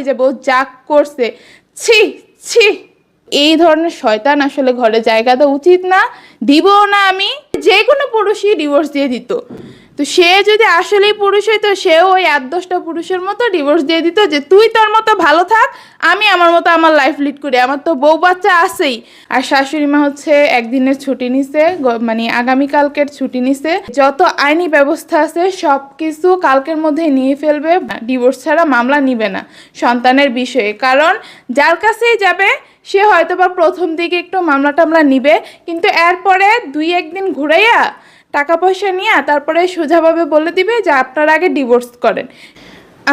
যে বউ যা করছে, ছি ছি। এই ধরনের শয়তান আসলে ঘরে জায়গা দেওয়া উচিত না, দিবও না। আমি যে কোনো পুরুষই ডিভোর্স দিয়ে দিত। তো সে যদি আসলেই পুরুষ হইতো, সেও ওই 8-10টা পুরুষের মতো ডিভোর্স দিয়ে দিত যে তুই তোর মতো ভালো থাক, আমি আমার মতো আমার লাইফ লিড করি, আমার তো বউ বাচ্চা আছেই। আর শাশুড়ি মা হচ্ছে একদিনের ছুটি নিছে, মানে আগামীকালকের ছুটি নিছে। যত আইনি ব্যবস্থা আছে সব কিছু কালকের মধ্যে নিয়ে ফেলবে, ডিভোর্স ছাড়া মামলা নিবে না সন্তানের বিষয়ে। কারণ যার কাছেই যাবে সে হয়তো বা প্রথম দিকে একটু মামলা টামলা নিবে, কিন্তু এরপরে 2-1 দিন ঘুরাইয়া টাকা পয়সা নিয়ে তারপরে সোজাভাবে বলে দিবে যে আপনারা আগে ডিভোর্স করেন।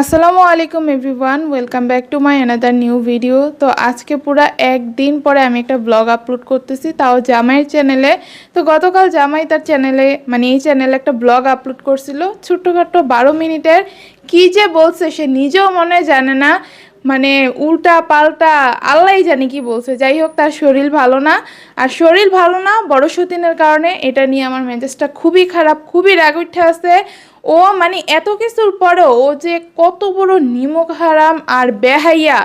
আসসালামু আলাইকুম everyone, welcome back to my another new video. তো আজকে পুরো একদিন পরে আমি একটা ব্লগ আপলোড করতেছি, তাও জামাইয়ের চ্যানেলে। তো গতকাল জামাই তার চ্যানেলে, মানে এই চ্যানেলে একটা ব্লগ আপলোড করছিল, ছোট্টখাট্টো 12 মিনিটের। কি যে বলছে সে নিজেও মনে জানে না, মানে উল্টা পাল্টা আল্লাহই জানি কি বলছে। যাই হোক, তার শরীর ভালো না। আর শরীর ভালো না বড় সতীনের কারণে, এটা নিয়ে আমার মেজাজটা খুবই খারাপ, খুবই রাগ উঠে আছে। ও মানে এত কিছুর পরেও ও যে কত বড় নিমক হারাম আর বেহাইয়া,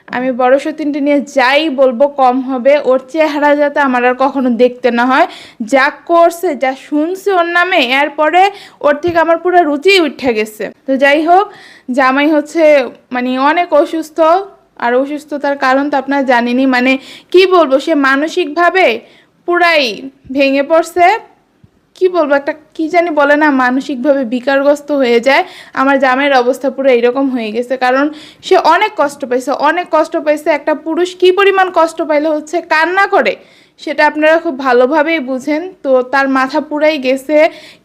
আমি বড় সতীনটি নিয়ে যাই বলবো কম হবে। ওর চেহারা যাতে আমার আর কখনো দেখতে না হয়। যা করছে, যা শুনছে ওর নামে, এরপরে ওর থেকে আমার পুরো রুচি উঠে গেছে। তো যাই হোক, জামাই হচ্ছে মানে অনেক অসুস্থ। আর অসুস্থতার কারণ তো আপনারা জানেনই, মানে কি বলবো, সে মানসিকভাবে পুরাই ভেঙে পড়ছে। কি বলবো, একটা কি জানি বলে না, মানসিকভাবে বিকারগ্রস্ত হয়ে যায়। আমার জামাইয়ের অবস্থা পুরো এইরকম হয়ে গেছে, কারণ সে অনেক কষ্ট পাইছে, অনেক কষ্ট পাইছে। একটা পুরুষ কি পরিমাণ কষ্ট পাইলে হচ্ছে কান্না করে, সেটা আপনারা খুব ভালোভাবেই বুঝেন। তো তার মাথা পুরাই গেছে,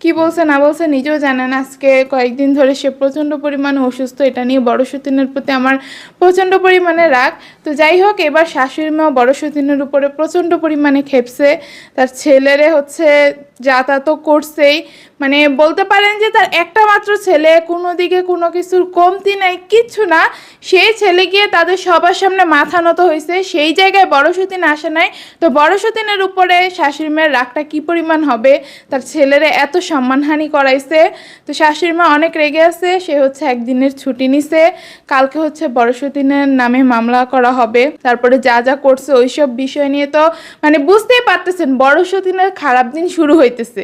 কি বলছে না বলছে নিজেও জানেন। আজকে কয়েকদিন ধরে সে প্রচণ্ড পরিমাণে অসুস্থ, এটা নিয়ে বড় সতীনের প্রতি আমার প্রচণ্ড পরিমাণে রাগ। তো যাই হোক, এবার শাশুড়ি মা বড় সতীনের উপরে প্রচণ্ড পরিমাণে খেপছে। তার ছেলেরে হচ্ছে যা তা তো করছেই, মানে বলতে পারেন যে তার একটা মাত্র ছেলে, কোনো দিকে কোনো কিছুর কমতি নাই, কিচ্ছু না। সেই ছেলে গিয়ে তাদের সবার সামনে মাথা নত হয়েছে, সেই জায়গায় বড় সতীন আসে নাই। তো বড় সতীনের উপরে শাশুড়ি মায়ের রাগটা কী পরিমাণ হবে, তার ছেলেরে এত সম্মানহানি করাইছে। তো শাশুড়ি মা অনেক রেগে আছে, সে হচ্ছে একদিনের ছুটি নিছে। কালকে হচ্ছে বড় সতীনের নামে মামলা করা হবে। তারপরে যা যা করছে ওইসব বিষয় নিয়ে তো মানে বুঝতেই পারতেছেন বড় সতীনের খারাপ দিন শুরু হইতেছে।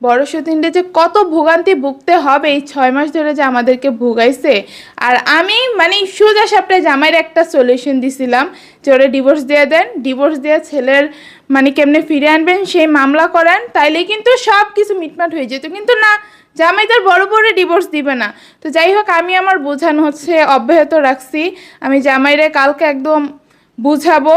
বড় সতীনটা যে কত ভোগান্তি ভুগতে হবে এই 6 মাস ধরে যে আমাদেরকে ভুগাইছে। আর আমি মানে সোজা সাপটায় জামাইয়ের একটা সলিউশন দিছিলাম যে ওরা ডিভোর্স দিয়ে দেন, ডিভোর্স দিয়ে ছেলের মানে কেমনে ফিরে আনবেন সেই মামলা করেন, তাইলে কিন্তু সব কিছু মিটমাট হয়ে যেত। কিন্তু না, জামাই তার বড় বড় ডিভোর্স দিবে না। তো যাই হোক, আমি আমার বোঝানো হচ্ছে অব্যাহত রাখছি। আমি জামাইরে কালকে একদম বুঝাবো,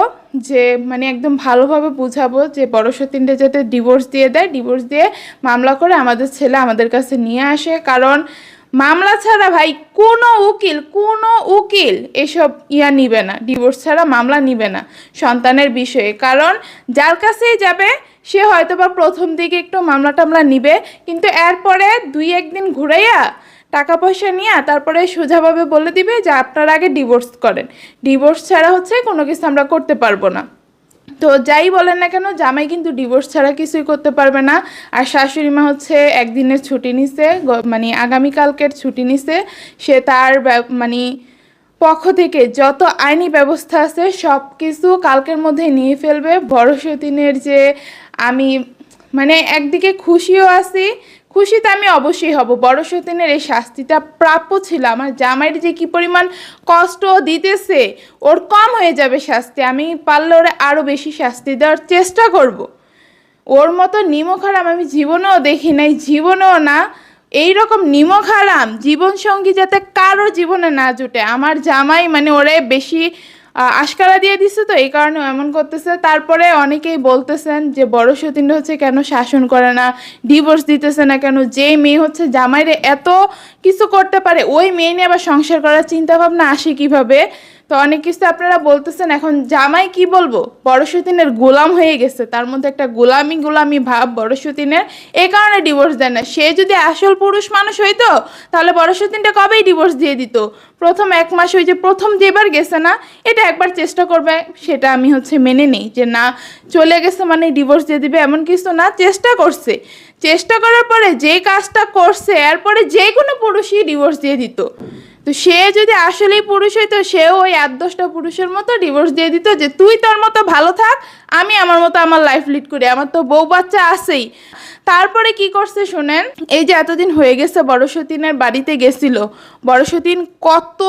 যে মানে একদম ভালোভাবে বুঝাবো যে বড় সতীনটা যাতে ডিভোর্স দিয়ে দেয়, ডিভোর্স দিয়ে মামলা করে আমাদের ছেলে আমাদের কাছে নিয়ে আসে। কারণ মামলা ছাড়া ভাই কোনো উকিল এসব নিবে না, ডিভোর্স ছাড়া মামলা নিবে না সন্তানের বিষয়ে। কারণ যার কাছেই যাবে সে হয়তো বা প্রথম দিকে একটু মামলা টামলা নিবে, কিন্তু এরপরে 2-1 দিন ঘুরাইয়া টাকা পয়সা নিয়ে তারপরে সোজাভাবে বলে দিবে যে আপনারা আগে ডিভোর্স করেন, ডিভোর্স ছাড়া হচ্ছে কোনো কিছু আমরা করতে পারবো না। তো যাই বলেন না কেন, জামাই কিন্তু ডিভোর্স ছাড়া কিছুই করতে পারবে না। আর শাশুড়ি মা হচ্ছে একদিনের ছুটি নিছে, মানে আগামীকালকের ছুটি নিছে। সে তার মানে পক্ষ থেকে যত আইনি ব্যবস্থা আছে সব কিছু কালকের মধ্যে নিয়ে ফেলবে। বড় সতীনের যে আমি মানে একদিকে খুশিও আছি, খুশিতে আমি অবশ্যই হব। বড় সতীনের এই শাস্তিটা প্রাপ্য ছিল। আমার জামাইয়ের যে কি পরিমাণ কষ্ট দিতেছে, ওর কম হয়ে যাবে শাস্তি। আমি পারলে ওরা আরও বেশি শাস্তি দেওয়ার চেষ্টা করব। ওর মতো নিমক হারাম আমি জীবনেও দেখি নাই, জীবনেও না। এই রকম নিমক হারাম জীবনসঙ্গী যাতে কারো জীবনে না জুটে। আমার জামাই মানে ওরে বেশি আশকারা দিয়ে দিচ্ছে, তো এই কারণে এমন করতেছে। তারপরে অনেকেই বলতেছেন যে বড় সতীন হচ্ছে কেন শাসন করে না, ডিভোর্স দিতেছে না কেন, যে মেয়ে হচ্ছে জামাইরে এত কিছু করতে পারে ওই মেয়ে নিয়ে আবার সংসার করার চিন্তা ভাবনা আসে কিভাবে। তো অনেক কিছু আপনারা বলতেছেন। এখন জামাই কি বলবো, বড় সতীনের গোলাম হয়ে গেছে, তার মধ্যে একটা গোলামি ভাব বড় সতীনের, এই কারণে ডিভোর্স দেয় না। সে যদি আসল পুরুষ মানুষ হইতো তাহলে বড় সতীনটা কবেই ডিভোর্স দিয়ে দিত। প্রথম 1 মাস ওই যে প্রথম যেবার গেছে না, এটা একবার চেষ্টা করবে, সেটা আমি হচ্ছে মেনে নেই যে না চলে গেছে মানে ডিভোর্স দিয়ে দিবে, এমন কিছু না। চেষ্টা করছে, চেষ্টা করার পরে যে কাজটা করছে এরপরে যে কোনো পুরুষই ডিভোর্স দিয়ে দিত। তো তো সে যদি আসলেই পুরুষ হইতো সেও ওই 8-10টা পুরুষের মতো ডিভোর্স দিয়ে দিত যে তুই তোর মতো ভালো থাক, আমি আমার মতো আমার লাইফ লিড করি, আমার তো বউ বাচ্চা আছেই। তারপরে কি করছে শুনেন, এই যে এতদিন হয়ে গেছে বড় সতীনের বাড়িতে গেছিল, বড় সতীন কত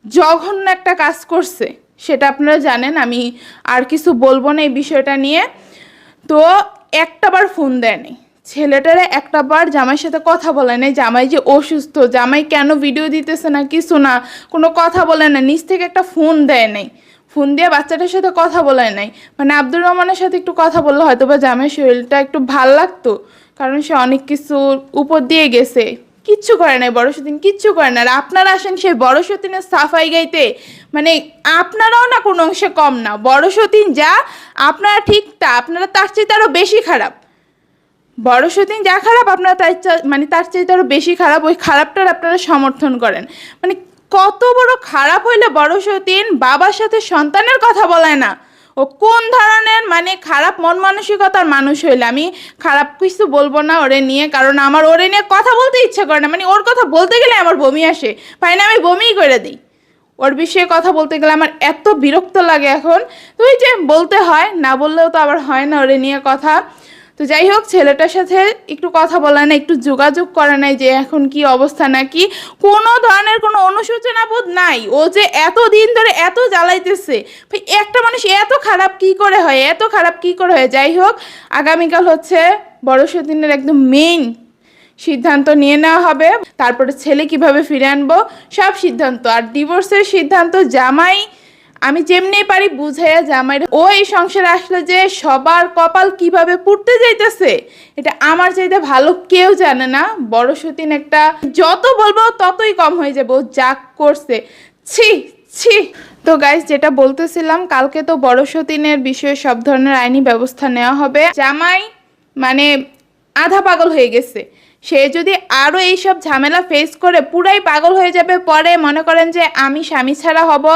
জঘন্য একটা কাজ করছে সেটা আপনারা জানেন, আমি আর কিছু বলবো না এই বিষয়টা নিয়ে। তো একটাবার ফোন দেয়নি ছেলেটারে, একটাবার জামাইয়ের সাথে কথা বলে নাই, জামাই যে অসুস্থ, জামাই কেন ভিডিও দিতেছে না কিছু না, কোনো কথা বলে না, নিজ থেকে একটা ফোন দেয় নাই, ফোন দিয়ে বাচ্চাটার সাথে কথা বলে নাই। মানে আব্দুর রহমানের সাথে একটু কথা বললে হয়তো বা জামাইয়ের শরীরটা একটু ভাল লাগতো, কারণ সে অনেক কিছু উপর দিয়ে গেছে, কিচ্ছু করে নাই বড় সতীন, কিচ্ছু করে না। আর আপনারা আসেন সেই বড় সতীনের সাফাই গাইতে, মানে আপনারাও না কোনো অংশে কম না, বড় সতীন যা আপনারা ঠিক তা, আপনারা তার চাইতে আরও বেশি খারাপ। বড় সতীন যা খারাপ আপনারা তার চাইতে আরও বেশি খারাপ, ওই খারাপটার আপনারা সমর্থন করেন। মানে কত বড় খারাপ হইলে বড় সতীন বাবার সাথে সন্তানের কথা বলায় না, ও কোন ধরনের মানে খারাপ মন মানসিকতার মানুষ হইলে। আমি খারাপ কিছু বলবো না ওরে নিয়ে, কারণ আমার ওরে নিয়ে কথা বলতে ইচ্ছা করে না, মানে ওর কথা বলতে গেলে আমার বমি আসে, পাই না আমি বমিই করে দিই। ওর বিষয়ে কথা বলতে গেলে আমার এত বিরক্ত লাগে এখন। তো ওই যে বলতে হয়, না বললেও তো আবার হয় না ওরে নিয়ে কথা। তো যাই হোক, ছেলেটার সাথে একটু কথা বলা না, একটু যোগাযোগ করা নাই যে এখন কি অবস্থা, নাকি কোনো ধরনের কোনো অনুশোচনা বোধ নাই। ও যে এত দিন ধরে এত জ্বালাইতেছে, ভাই একটা মানুষ এত খারাপ কি করে হয়, এত খারাপ কি করে হয়। যাই হোক, আগামীকাল হচ্ছে বড় সতীনের একদম মেইন সিদ্ধান্ত নিয়ে নেওয়া হবে, তারপরে ছেলে কিভাবে ফিরে আনবো সব সিদ্ধান্ত। আর ডিভোর্সের সিদ্ধান্ত জামাই, আমি যেমনি পারি বুঝাইয়া জামাই, ও এই সংসারে আসলে যে সবার কপাল কিভাবে পুড়তে যাইতেছে এটা আমার চাইতে ভালো কেউ জানে না। বড় সতীন একটা, যত বলবো ততই কম হয়ে যাবে, ও যা করছে, ছি ছি। তো গাইস, যেটা বলতেছিলাম, কালকে তো বড় সতীনের বিষয়ে সব ধরনের আইনি ব্যবস্থা নেওয়া হবে। জামাই মানে আধা পাগল হয়ে গেছে, সে যদি আরও এইসব ঝামেলা ফেস করে পুরাই পাগল হয়ে যাবে, পরে মনে করেন যে আমি স্বামী ছাড়া হব,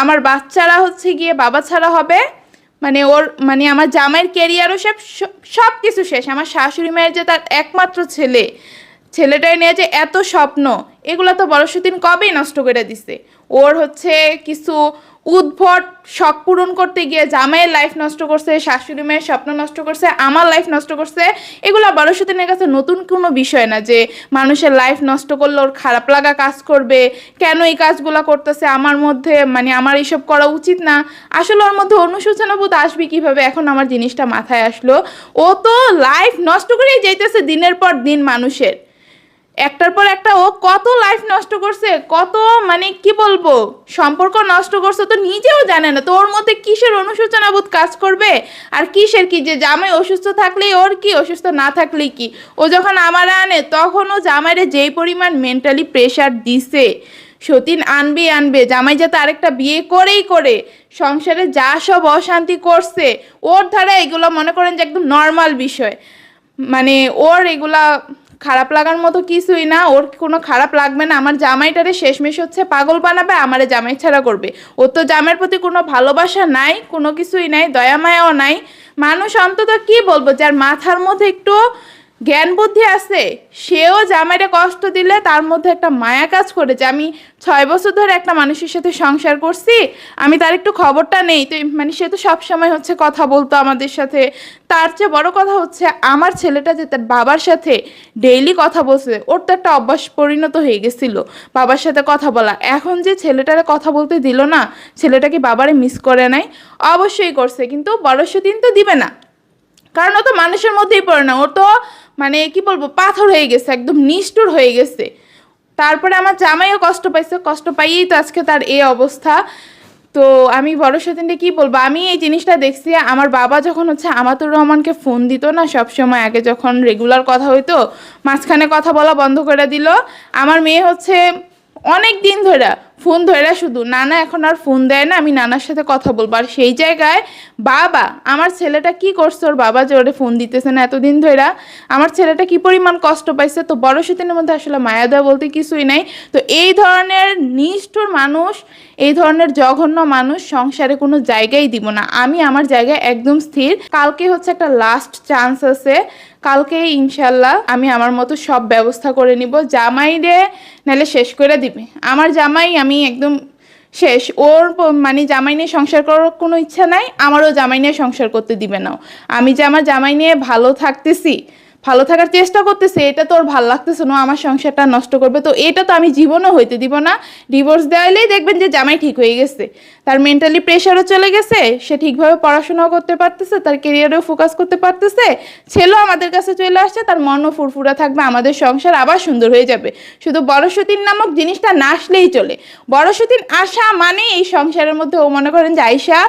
আমার বাচ্চারা হচ্ছে গিয়ে বাবা ছাড়া হবে, মানে ওর মানে আমার জামাইয়ের কেরিয়ারও সব কিছু শেষ। আমার শাশুড়ি মায়ের যে তার একমাত্র ছেলেটাই নিয়ে যে এত স্বপ্ন, এগুলো তো বড় সতীন কবেই নষ্ট করে দিছে। ওর হচ্ছে কিছু উদ্ভট শখ পূরণ করতে গিয়ে জামাইয়ের লাইফ নষ্ট করছে, শাশুড়ি মায়ের স্বপ্ন নষ্ট করছে, আমার লাইফ নষ্ট করছে। এগুলো বড় সতীনের কাছে নতুন কোনো বিষয় না যে মানুষের লাইফ নষ্ট করলে ওর খারাপ লাগা কাজ করবে, কেন এই কাজগুলো করতেছে আমার মধ্যে, মানে আমার এইসব করা উচিত না। আসলে ওর মধ্যে অনুশোচনা বোধ আসবে কিভাবে, এখন আমার জিনিসটা মাথায় আসলো। ও তো লাইফ নষ্ট করেই যাইতেছে দিনের পর দিন মানুষের, একটার পর একটা ও কত লাইফ নষ্ট করছে, কত মানে কি বলবো সম্পর্ক নষ্ট করছে, তো নিজেও জানে না। তো ওর মধ্যে কিসের অনুশোচনা বোধ কাজ করবে, আর কিসের কি যে জামাই অসুস্থ থাকলেই ওর কি, অসুস্থ না থাকলেই কি। ও যখন আমার আনে তখন ও জামাইরে যেই পরিমাণ মেন্টালি প্রেশার দিছে, সতীন আনবে জামাই যাতে আরেকটা বিয়ে করেই করে সংসারে যা সব অশান্তি করছে, ওর ধারা এগুলো মনে করেন যে একদম নর্মাল বিষয়, মানে ওর এগুলা খারাপ লাগার মতো কিছুই না, ওর কোনো খারাপ লাগবে না। আমার জামাইটারে শেষমেশ হচ্ছে পাগল বানাবে, আমারে জামাই ছাড়া করবে। ওর তো জামাইয়ের প্রতি কোনো ভালোবাসা নাই, কোনো কিছুই নাই, দয়া মায়াও নাই। মানুষ অন্তত কি বলবো, যার মাথার মধ্যে একটু জ্ঞান বুদ্ধি আছে, সেও জামাইরে কষ্ট দিলে তার মধ্যে একটা মায়া কাজ করেছে। আমি 6 বছর ধরে একটা মানুষের সাথে সংসার করছি, আমি তার একটু খবরটা নেই তো, মানে সে তো সবসময় হচ্ছে কথা বলতো আমাদের সাথে। তার চেয়ে বড় কথা হচ্ছে আমার ছেলেটা যে তার বাবার সাথে ডেইলি কথা বলছে, ওর তো একটা অভ্যাস পরিণত হয়ে গেছিল বাবার সাথে কথা বলা। এখন যে ছেলেটারে কথা বলতে দিল না, ছেলেটা কি বাবারে মিস করে নাই? অবশ্যই করছে, কিন্তু বড় সতীন তো দিবে না, কারণ ও তো মানুষের মধ্যেই পড়ে না, ও তো মানে কি বলবো পাথর হয়ে গেছে, একদম নিষ্ঠুর হয়ে গেছে। তারপরে আমার জামাইও কষ্ট পাইছে, কষ্ট পাইয়েই তো আজকে তার এই অবস্থা। তো আমি বড় সতীনকে কি বলবো, আমি এই জিনিসটা দেখছি। আমার বাবা যখন হচ্ছে আমাতুর রহমানকে ফোন দিত না সব সময়, আগে যখন রেগুলার কথা হইতো, মাঝখানে কথা বলা বন্ধ করে দিল। আমার মেয়ে হচ্ছে অনেক দিন ধরে ফোন ধরে শুধু নানা এখন আর ফোন দেয় না, আমি নানার সাথে কথা বলবো। আর সেই জায়গায় বাবা, আমার ছেলেটা কি করছে, ওর বাবা যে ওরে ফোন দিতেছে না এতদিন ধরে, আমার ছেলেটা কি পরিমাণ কষ্ট পাইছে। তো বড় সতীনের মধ্যে আসলে মায়া দেওয়া বলতে কিছুই নাই। তো এই ধরনের নিষ্ঠুর মানুষ, এই ধরনের জঘন্য মানুষ সংসারে কোনো জায়গায় দিব না। আমি আমার জায়গায় একদম স্থির। কালকে হচ্ছে একটা লাস্ট চান্স আছে, কালকে ইনশাল্লাহ আমি আমার মতো সব ব্যবস্থা করে নিব। জামাই রে নাহলে শেষ করে দিবে আমার জামাই, আমি একদম শেষ। ওর মানে জামাই নিয়ে সংসার করার কোনো ইচ্ছা নাই, আমারও জামাই নিয়ে সংসার করতে দিবে না। আমি যে আমার জামাই নিয়ে ভালো থাকতেছি, ভালো থাকার চেষ্টা করতেছে, এটা তো ওর ভালো লাগতেছে না, আমার সংসারটা নষ্ট করবে, তো এটা তো আমি জীবনও হইতে দিব না। ডিভোর্স দেওয়ালেই দেখবেন যে জামাই ঠিক হয়ে গেছে, তার মেন্টালি প্রেশারও চলে গেছে, সে ঠিকভাবে পড়াশোনাও করতে পারতেছে, তার কেরিয়ারেও ফোকাস করতে পারতেছে, ছেলেও আমাদের কাছে চলে আসছে, তার মনও ফুরফুরা থাকবে, আমাদের সংসার আবার সুন্দর হয়ে যাবে। শুধু বড় সতীন নামক জিনিসটা না আসলেই চলে। বড় সতীন আসা মানে এই সংসারের মধ্যে ও মনে করেন যে আইসা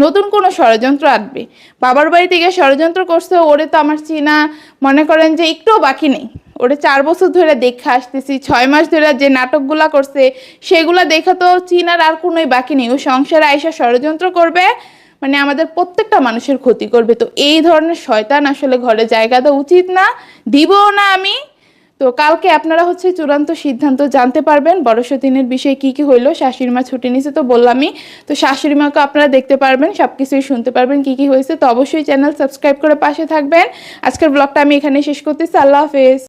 নতুন কোনো ষড়যন্ত্র আনবে। বাবার বাড়ি থেকে ষড়যন্ত্র করছে, ওরে তো আমার চিনা মনে করেন যে একটুও বাকি নেই। ওরে 4 বছর ধরে দেখে আসতেছি, 6 মাস ধরে যে নাটকগুলা করছে সেগুলা দেখা তো চিনার আর কোনোই বাকি নেই। ও সংসারে আইসা ষড়যন্ত্র করবে, মানে আমাদের প্রত্যেকটা মানুষের ক্ষতি করবে। তো এই ধরনের শয়তান আসলে ঘরে জায়গা দেওয়া উচিত না, দিবও না আমি। তো কালকে আপনারা হচ্ছে চূড়ান্ত সিদ্ধান্ত জানতে পারবেন বড় সতীনের বিষয়ে কি কি হইলো। শাশুড়ি মা ছুটি নিছে তো বললামই, তো শাশুড়ি মাকে আপনারা দেখতে পারবেন, সবকিছুই শুনতে পারবেন কি কি হয়েছে। তো অবশ্যই চ্যানেল সাবস্ক্রাইব করে পাশে থাকবেন। আজকের ব্লগটা আমি এখানে শেষ করতেছি। আল্লাহ হাফেজ।